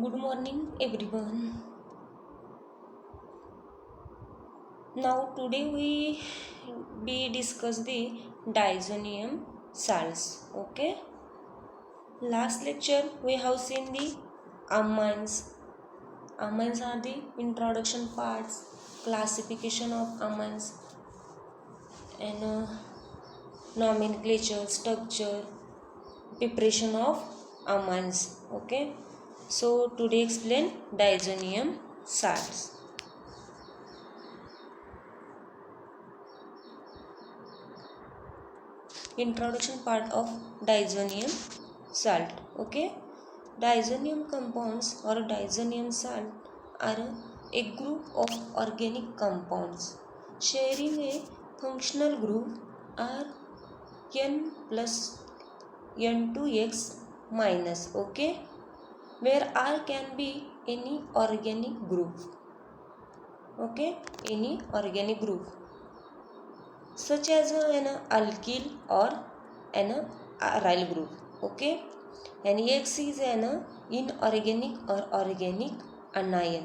Good morning, everyone. Now, today we be discuss the diazonium salts. Okay. Last lecture we have seen the amines. Amines are the introduction parts, classification of amines, and nomenclature, structure, preparation of amines. Okay. So today explain diazonium salts. Introduction part of diazonium salt. Okay, diazonium compounds or diazonium salt are a group of organic compounds sharing a functional group r n plus n2x minus. Okay, where r can be any organic group. Okay, any organic group such as an alkyl or an aryl group. Okay, and X is an inorganic or organic anion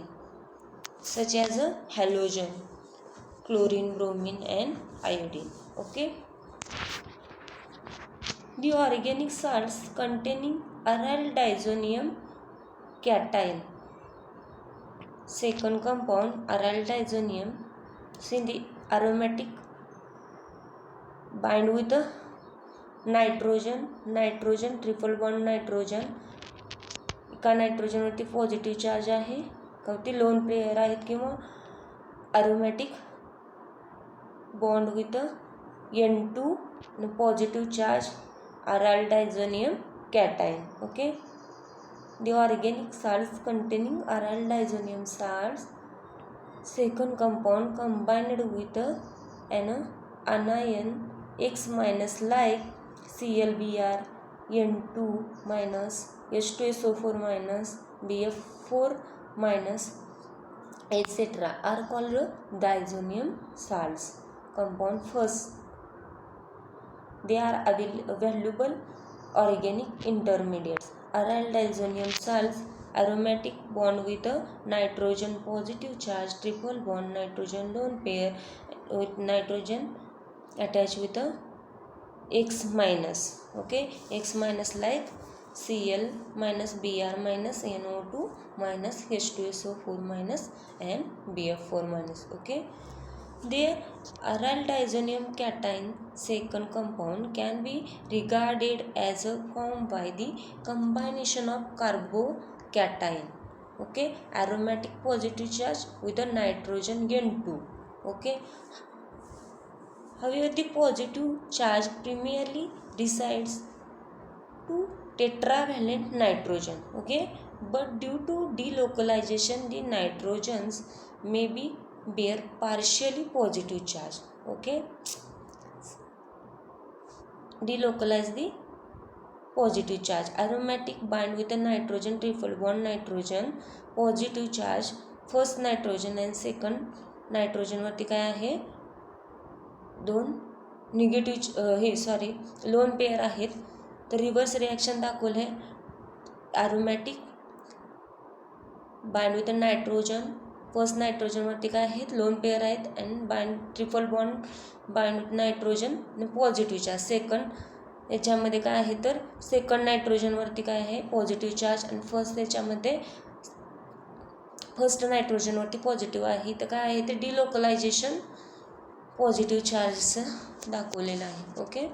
such as a halogen, chlorine, bromine and iodine. Okay, the organic salts containing aryl diazonium cation. Second compound aryl diazonium, see the aromatic bind with the nitrogen triple bond nitrogen. एका नायट्रोजनवरती positive charge आहे, कवती loan pair आहेत किंवा aromatic bond with N2 positive charge aryl diazonium cation. Okay, the organic salts containing aryl diazonium salts. Second compound combined with an anion X minus like ClBr, N2 minus, H2SO4 minus, BF4 minus, etc. are called diazonium salts. Compound first, they are valuable organic intermediates. Aryl diazonium salts aromatic bond with a nitrogen positive charge, triple bond nitrogen lone pair with nitrogen attached with a X minus. Okay, X minus like Cl minus Br minus NO2 minus H2SO4 minus and BF4 minus. Okay, the aryl diazonium cation second compound can be regarded as a formed by the combination of carbocation. Okay, aromatic positive charge with a nitrogen N2. Okay, however, the positive charge primarily resides to tetravalent nitrogen. Okay, but due to delocalization, the nitrogens may be bear partially positive charge. Okay, delocalize the positive charge. Aromatic bind with a nitrogen triple bond nitrogen positive charge first nitrogen and second nitrogen वरती काय आहे दोन negative loan pair आहेत. तर reverse reaction दाखवलं आहे. Aromatic bind with nitrogen first नायट्रोजनवरती काय आहेत लोन पेअर आहेत and bind triple bond bind with nitrogen positive charge. Second याच्यामध्ये काय आहे तर सेकंड नायट्रोजनवरती काय आहे पॉझिटिव्ह चार्ज आणि फर्स्ट नायट्रोजनवरती पॉझिटिव्ह आहे. तर काय आहे ते डिलोकलायझेशन पॉझिटिव्ह चार्जचं दाखवलेलं आहे. Okay,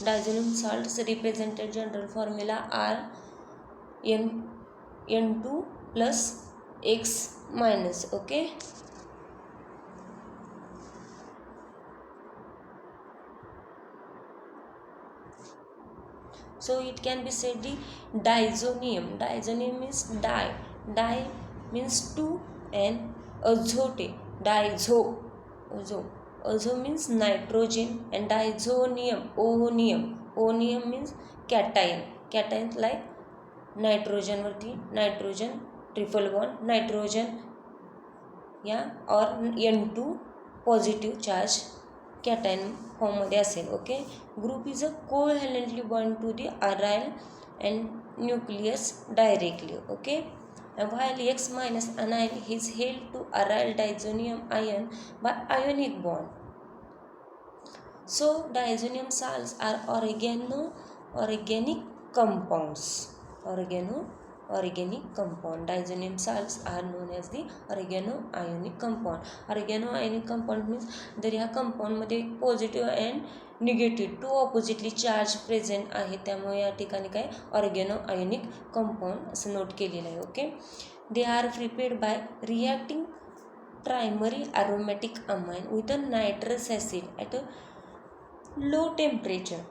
diazonium salts represented general formula are N2 plus X minus. Okay, so it can be said the diazonium means di means two and azote azo means nitrogen and diazonium onium means cation like nitrogen वरती nitrogen triple bond nitrogen या और N2 positive charge cation फॉर्ममध्ये असेल. Okay. Group is a covalently bond to the aryl and nucleus directly. Okay. While X minus anion is held to aryl diazonium ion by ionic bond. So diazonium salts are organic compounds. Organic compound. Diazonium salts are known as the organoionic compound. Organoionic compound means जर ह्या compound मध्ये positive and negative to oppositely charge present आहे, त्यामुळे या ठिकाणी काय ऑर्गॅनोआयोनिक compound असं note केलेलं आहे. Okay. They are prepared by reacting primary aromatic amine with a nitrous acid at a low temperature.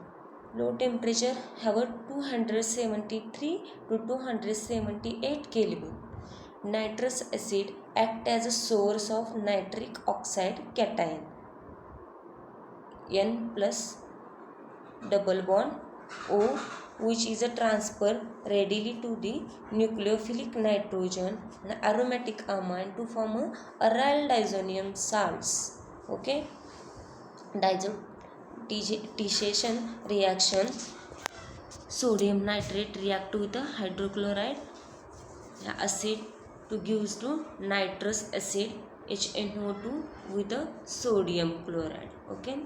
Low temperature have a 273 to 278 Kelvin. Nitrous acid act as a source of nitric oxide cation N plus double bond O, which is a transfer readily to the nucleophilic nitrogen and aromatic amine to form a aryl diazonium salts. Okay. Dissociation reaction, sodium nitrate react with a hydrochloride acid to gives to nitrous acid HNO2 with a sodium chloride. Okay.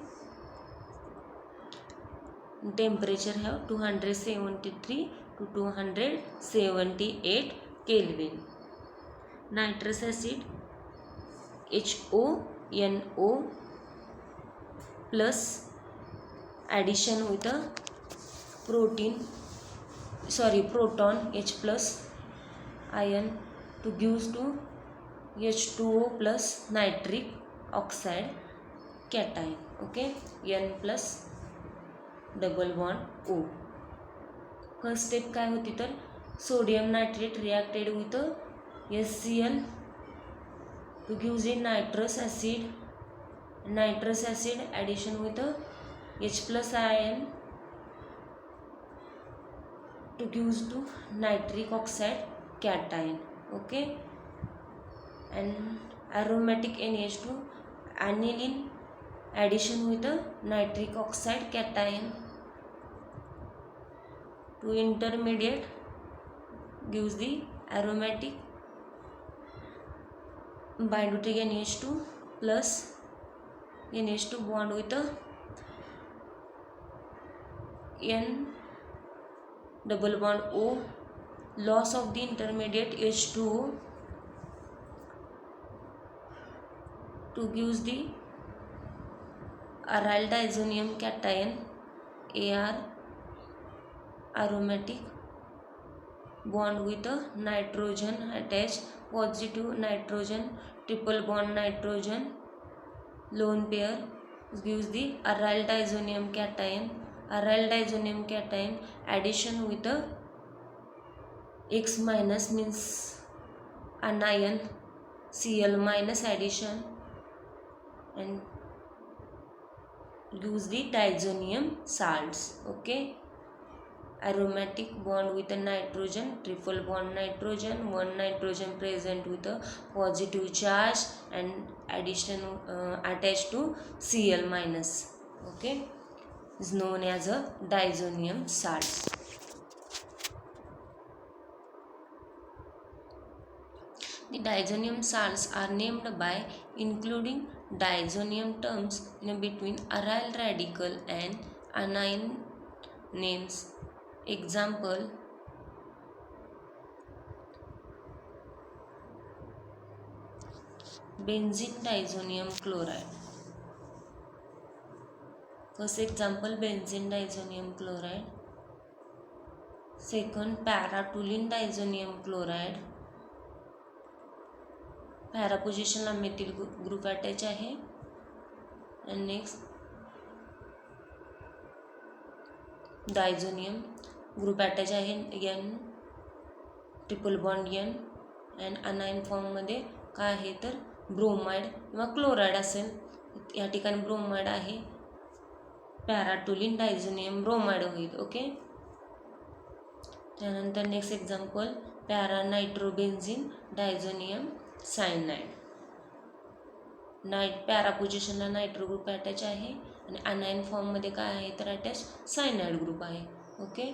Temperature have 273 to 278 Kelvin. Nitrous acid HONO plus addition with a proton H plus ion to gives to H2O plus nitric oxide cation. Okay. N plus double bond O. First step काय होती तर sodium nitrate reacted with HCl two gives in nitrous acid addition with H plus ion to gives to nitric oxide cation. Okay. And aromatic NH2 aniline addition with the nitric oxide cation to intermediate gives the aromatic bind to NH2 plus NH2 bond with the N double bond O, loss of the intermediate H2O to gives the aryl diazonium cation AR, aromatic bond with a nitrogen attached, positive nitrogen, triple bond nitrogen, lone pair gives the aryl diazonium cation. Aryl diazonium cation addition with a X minus means anion, Cl minus addition and gives the diazonium salts. Okay. Aromatic bond with a nitrogen, triple bond nitrogen, one nitrogen present with a positive charge and addition attached to Cl minus. Okay. Is known as a diazonium salts. The diazonium salts are named by including diazonium terms in between aryl radical and anion names. Example: benzene diazonium chloride. First example, benzene diazonium chloride. Second, para-toluene diazonium chloride. para पोझिशनला methyl group attach आहे. and next diazonium group attach आहे N, triple bond N and अनायन फॉर्ममध्ये काय आहे तर bromide किंवा chloride असेल. या ठिकाणी ब्रोमाइड आहे, पॅराटोलिन डायझोनियम ब्रोमाइड होईल. ओके. त्यानंतर next example, para nitrobenzene diazonium cyanide. Para पोझिशनला नायट्रो ग्रुप अटॅच आहे आणि अनायन फॉर्ममध्ये काय आहे तर अटॅच सायनाइड ग्रुप आहे. Okay,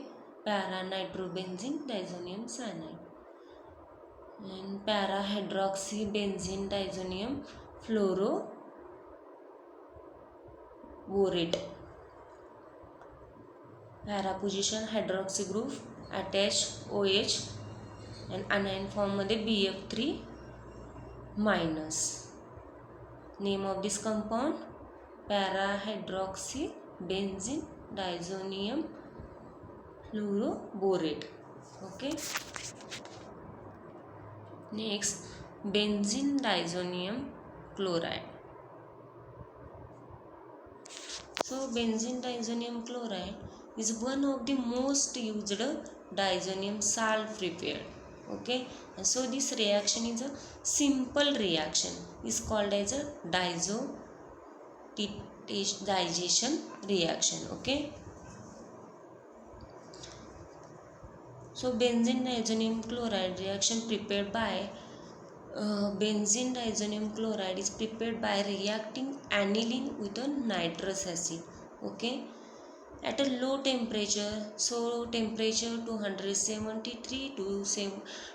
para nitrobenzene diazonium cyanide and para hydroxy benzene diazonium fluoroborate. Para position hydroxy group attach OH and anion form मध्ये BF3 minus. Name of this compound para hydroxy benzene diazonium fluoroborate. Okay. Next, benzene diazonium chloride. So benzene diazonium chloride is one of the most used diazonium salt prepared. Okay, and so this reaction is a simple reaction, is called as a diazotitization reaction. Okay, so benzene diazonium chloride reaction prepared by benzene diazonium chloride is prepared by reacting aniline with a nitrous acid. Okay, at a low temperature, so temperature 273 to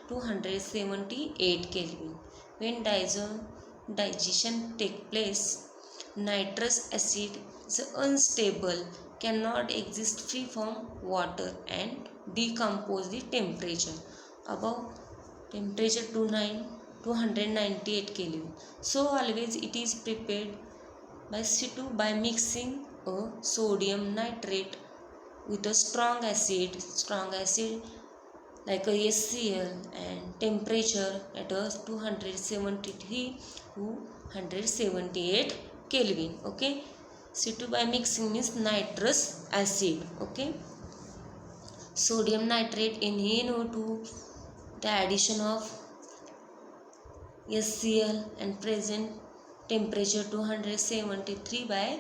278 Kelvin. When digestion take place, nitrous acid is unstable, cannot exist free from water and decompose the temperature above temperature 298 Kelvin. So always it is prepared by C2 by mixing a sodium nitrate with a strong acid like a HCl and temperature at a 273 to 178 Kelvin. Okay, C2 by mixing means nitrous acid. Okay, sodium nitrate NaNO2, the addition of HCl and present temperature 273 by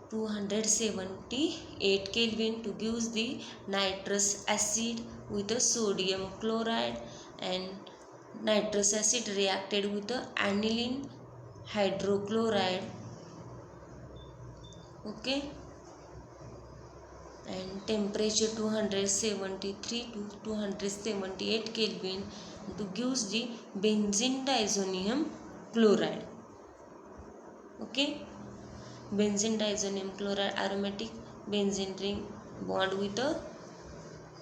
278 Kelvin to give the nitrous acid with the sodium chloride, and nitrous acid reacted with the aniline hydrochloride. Okay, and temperature 273 to 278 Kelvin to give the benzene diazonium chloride. Okay, benzene diazonium chloride aromatic benzene ring bond with a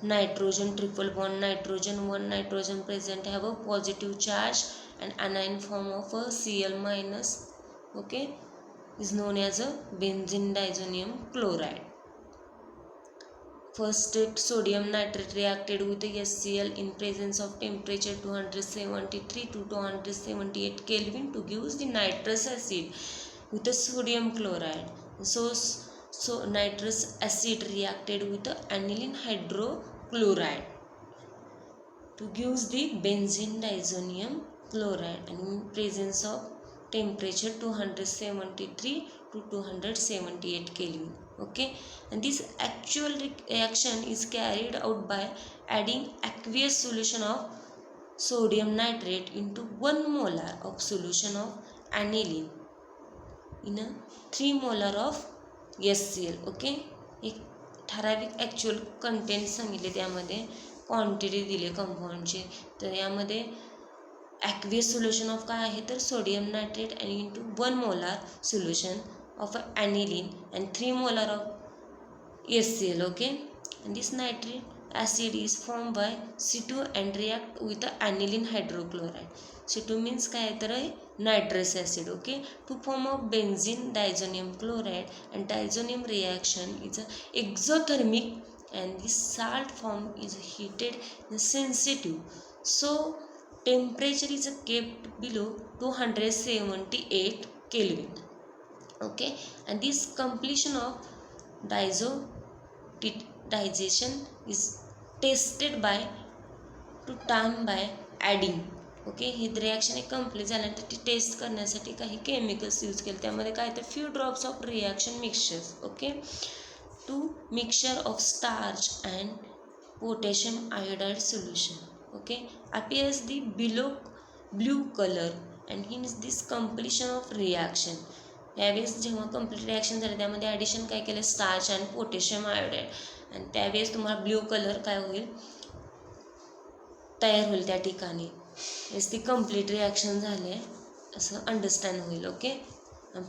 nitrogen, triple bond nitrogen, one nitrogen present have a positive charge and anion form of a Cl minus. Okay, is known as a benzene diazonium chloride. First step, sodium nitrate reacted with the HCl in presence of temperature 273 to 278 Kelvin to give the nitrous acid with the sodium chloride. So nitrous acid reacted with the aniline hydrochloride to give the benzene diazonium chloride, and in presence of temperature 273 to 278 Kelvin. Okay, and this actual reaction is carried out by adding aqueous solution of sodium nitrate into 1 molar of solution of aniline in a 3 molar of HCl. Okay, एक ठराविक actual content सांगितले, त्यामध्ये quantity दिली कंपाऊंडची. तर यामध्ये aqueous solution of काय आहे तर सोडियम नायट्रेट आणि into 1 molar solution of aniline and 3 molar of HCl. Okay, and this nitric acid is formed by C2 and react with the aniline hydrochloride. C2 means काय तर nitrous acid. Okay, to form of benzene diazonium chloride, and diazonium reaction is a exothermic and this salt form is heated and sensitive, so temperature is kept below 278 Kelvin. Okay, and this completion of diazotitization is tested by to time by adding. Okay, he reaction एक complete झाल्यानंतर ती test करण्यासाठी काही chemicals use केले, त्यामध्ये काय तर few drops of reaction mixtures. Okay, to mixture of starch and potassium iodide solution. Okay, appears the below blue color and hence this completion of reaction. यावेळेस जेव्हा कंप्लीट रिॲक्शन झालं त्यामध्ये ॲडिशन काय केलं, स्टार्च आणि पोटॅशियम आयोडाईड, आणि त्यावेळेस तुम्हाला ब्ल्यू कलर काय होईल, तयार होईल त्या ठिकाणी. ती कंप्लीट रिॲक्शन झाले असं अंडरस्टँड होईल. Okay.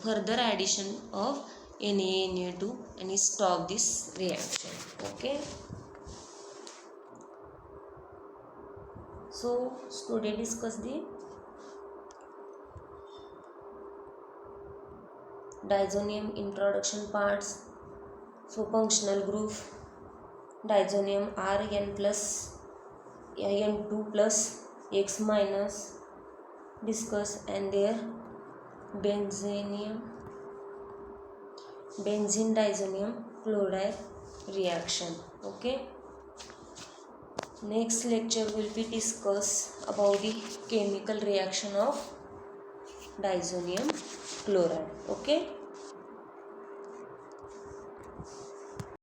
Further addition of Na2 आणि stop this reaction. Okay. So today discuss the diazonium introduction parts. So functional group, diazonium Rn plus N2 plus X minus discuss, and their benzene diazonium chloride reaction. Okay. Next lecture will be discuss about the chemical reaction of diazonium chloride. Okay.